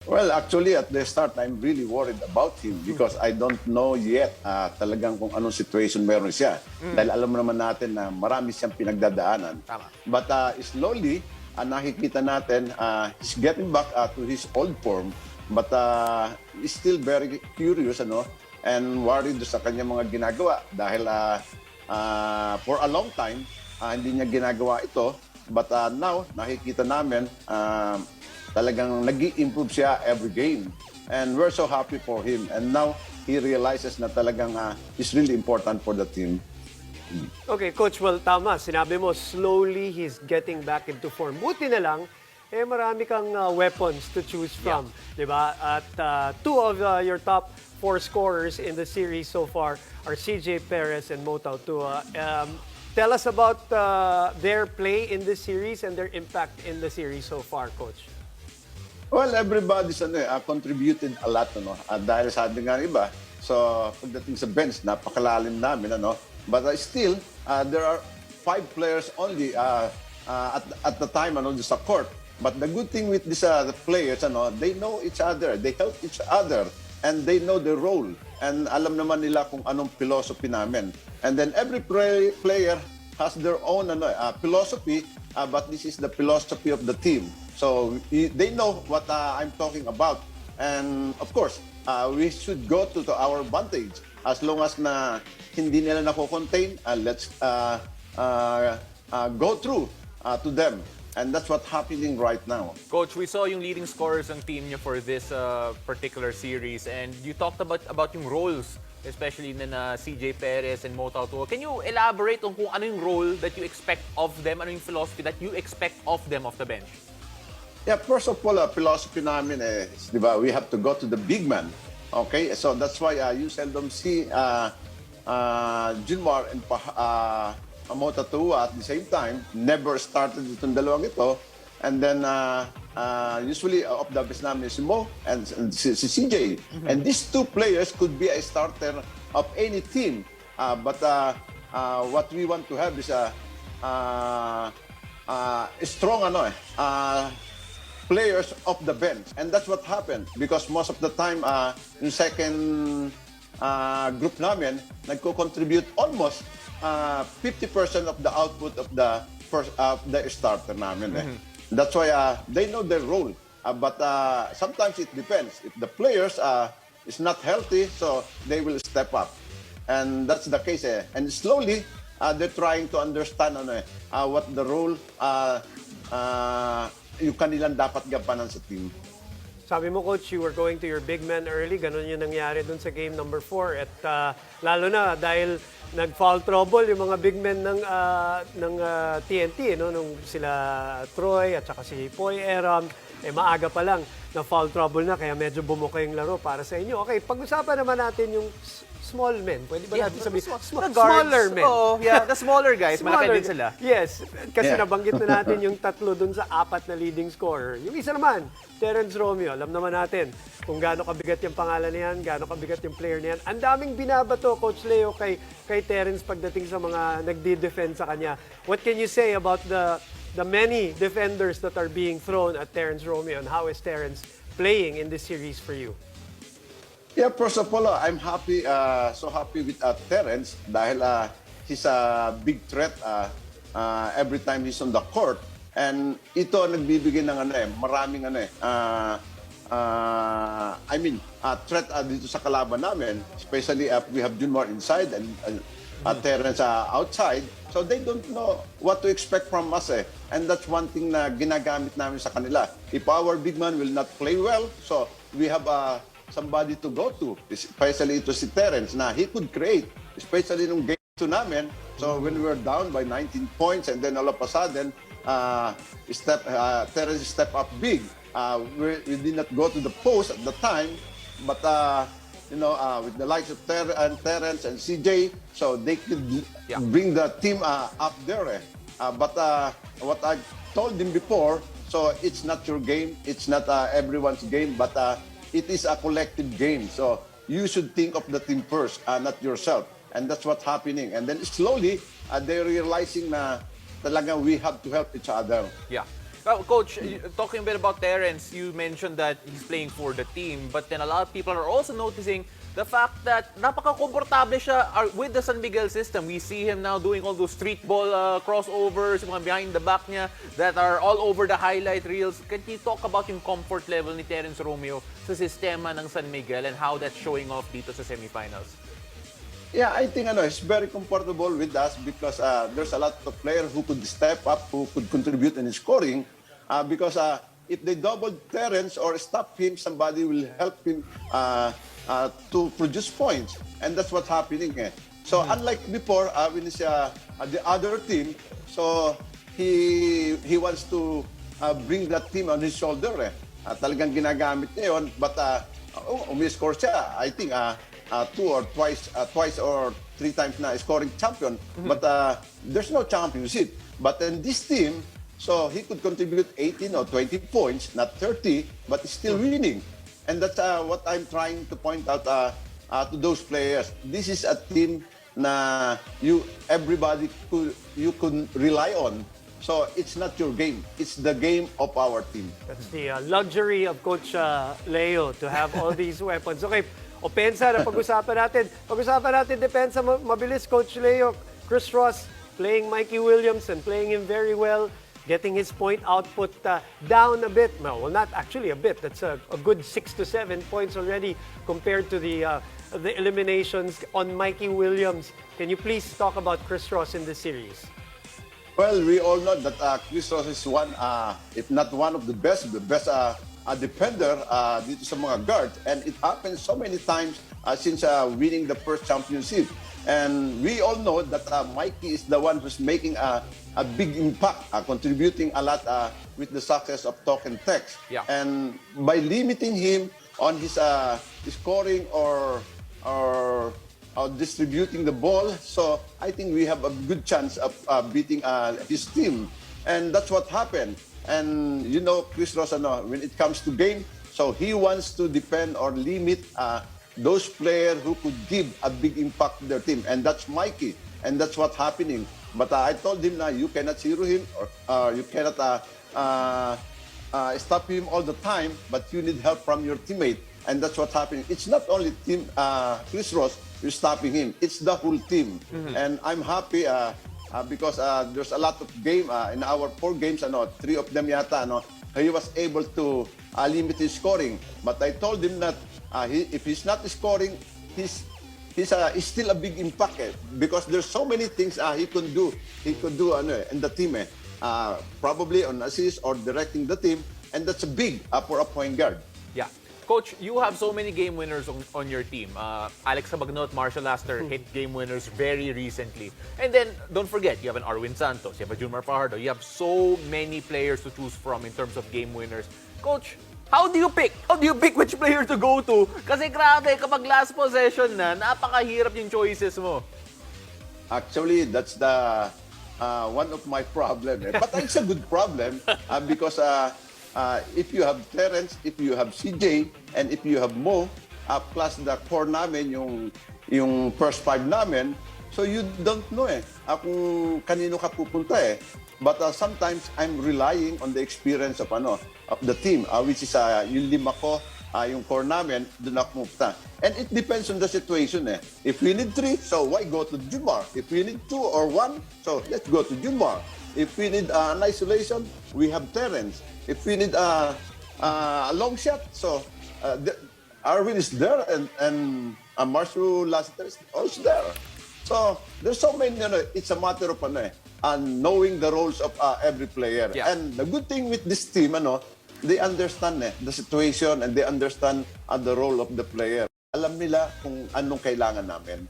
Well, actually, at the start, I'm really worried about him because I don't know yet talagang kung anong situation meron siya. Dahil alam mo naman natin na marami siyang pinagdadaanan. Tama. But slowly, nakikita natin he's getting back to his old form. But he's still very curious and worried sa kanyang mga ginagawa. Dahil for a long time, hindi niya ginagawa ito. But now, nakikita namin talagang nag-i-improve siya every game. And we're so happy for him. And now, he realizes na talagang is really important for the team. Okay, Coach, well, tama. Sinabi mo, slowly he's getting back into form. Buti na lang, marami kang weapons to choose from. Yeah. Diba? At two of your top 4 scorers in the series so far are CJ Perez and Mo Tautua. Tell us about their play in this series and their impact in the series so far, Coach. Well, everybody's contributed a lot, dahil sabi nga ng iba, so pagdating sa bench, napakalalim namin, But still, there are 5 players only at the time, sa court. But the good thing with these players, they know each other, they help each other, and they know their role. And alam naman nila kung anong philosophy namin. And then every player has their own philosophy, but this is the philosophy of the team. So they know what I'm talking about. And of course, we should go to our advantage. As long as na hindi nila nako-contain, let's go through to them. And that's what's happening right now. Coach, we saw yung leading scorers ng team niyo for this particular series, and you talked about yung roles, especially na CJ Perez and Mo Tautua. Can you elaborate on kung ano yung role that you expect of them, ano yung philosophy that you expect of them off the bench? Yeah, first of all, philosophy namin di ba, we have to go to the big man. Okay? So that's why you seldom see June Mar and Mo Tautua at the same time. Never started itong dalawang ito. And then usually off the bench namin si Mo and si CJ. And these 2 players could be a starter of any team. But what we want to have is a strong players off the bench. And that's what happened because most of the time, yung second group namin, nagko-contribute almost 50% of the output of the first the starter namin. That's why they know their role. But sometimes it depends. If the players is not healthy, so they will step up. And that's the case. And slowly, they're trying to understand what the role yung kanilang dapat gampanan sa team. Sabi mo, Coach, you were going to your big man early. Ganon yung nangyari dun sa game number 4. At lalo na dahil nag-foul trouble yung mga big men ng TNT, nung sila Troy at saka si Poy Eram, maaga pa lang na foul trouble na, kaya medyo bumuka yung laro para sa inyo. Okay, pag-usapan naman natin yung small men. Pwede ba natin sabihin? Smaller men. Oh, yeah, the smaller guys, malaki din sila. Yes, kasi nabanggit na natin yung 3 dun sa 4 na leading scorer. Yung isa naman, Terrence Romeo. Alam naman natin kung gaano kabigat yung pangalan niyan, gaano kabigat yung player niyan. Ang daming binabato, Coach Leo, kay Terrence pagdating sa mga nagdi-defend sa kanya. What can you say about the many defenders that are being thrown at Terrence Romeo, and how is Terrence playing in this series for you? Yeah, first of all, I'm happy, so happy with Terrence dahil he's a big threat every time he's on the court. And ito nagbibigay ng maraming threat dito sa kalaban namin. Especially we have June Mar inside and Terrence outside. So they don't know what to expect from us. And that's one thing na ginagamit namin sa kanila. If our big man will not play well, so we have somebody to go to, especially ito si Terrence, na he could create, especially nung game 2 namin. So when we were down by 19 points and then all of a sudden, Terrence step up big. We did not go to the post at the time, but with the likes of Terrence and CJ, so they could bring the team up there. But what I told him before, so it's not your game, it's not everyone's game, but it is a collective game. So you should think of the team first, not yourself. And that's what's happening. And then slowly, they're realizing na talaga we have to help each other. Yeah. Coach, talking a bit about Terrence, you mentioned that he's playing for the team, but then a lot of people are also noticing the fact that napaka-komportable siya with the San Miguel system. We see him now doing all those street ball crossovers, mga behind the back niya that are all over the highlight reels. Can you talk about yung comfort level ni Terrence Romeo sa sistema ng San Miguel and how that's showing off dito sa semifinals? Yeah, I think he's very comfortable with us because there's a lot of players who could step up, who could contribute in scoring. Because if they double Terrence or stop him, somebody will help him to produce points. And that's what's happening. So unlike before, when he's the other team, so he wants to bring that team on his shoulder. Talagang ginagamit niya yun. But umi-score siya, I think, twice or three times na scoring champion. But there's no championship. But in this team, so he could contribute 18 or 20 points, not 30, but still winning. And that's what I'm trying to point out to those players. This is a team na everybody you can rely on. So it's not your game. It's the game of our team. That's the luxury of Coach Leo to have all these weapons. Okay, opensa na pag-usapan natin. Pag-usapan natin depensa mabilis, Coach Leo. Chris Ross playing Mikey Williams and playing him very well. Getting his point output down a bit. Well, not actually a bit. That's a good 6 to 7 points already compared to the eliminations on Mikey Williams. Can you please talk about Chris Ross in this series? Well, we all know that Chris Ross is one, if not one of the best defender dito sa mga guards. And it happens so many times since winning the first championship. And we all know that Mikey is the one who's making a big impact, contributing a lot with the success of talk and text. Yeah. And by limiting him on his scoring or distributing the ball, so I think we have a good chance of beating his team. And that's what happened. And you know, Chris Ross, when it comes to game, so he wants to defend or limit those players who could give a big impact to their team. And that's Mikey. And that's what's happening. But I told him na you cannot zero him or you cannot stop him all the time, but you need help from your teammate. And that's what's happening. It's not only Chris Ross who's stopping him. It's the whole team. And I'm happy because there's a lot of game in our 4 games. 3 of them yata, he was able to limit his scoring. But I told him that if he's not scoring, he's still a big impact because there's so many things he could do in the team probably on assist or directing the team, and that's big for a point guard. Yeah. Coach, you have so many game winners on your team. Alex Sabagnot, Marshall Laster hit game winners very recently. And then, don't forget, you have an Arwin Santos, you have a June Mar Fajardo. You have so many players to choose from in terms of game winners. Coach, how do you pick? How do you pick which player to go to? Kasi grabe, kapag last possession na, napakahirap yung choices mo. Actually, that's the one of my problem. But it's a good problem because if you have Terrence, if you have CJ, and if you have Mo, plus the core namin, yung first 5 namin, so you don't know kung kanino ka pupunta But sometimes I'm relying on the experience of the team, which is yung 5 ko, yung core namin, doon ako pupunta. And it depends on the situation. If we need 3, so why go to June Mar? If we need 2 or 1, so let's go to June Mar. If we need an isolation, we have Terrence. If we need a long shot, so Arwin is there and Marshall Lassiter is also there. So there's so many. It's a matter of knowing the roles of every player. Yeah. And the good thing with this team, they understand the situation and they understand the role of the player. Alam nila kung anong kailangan namin.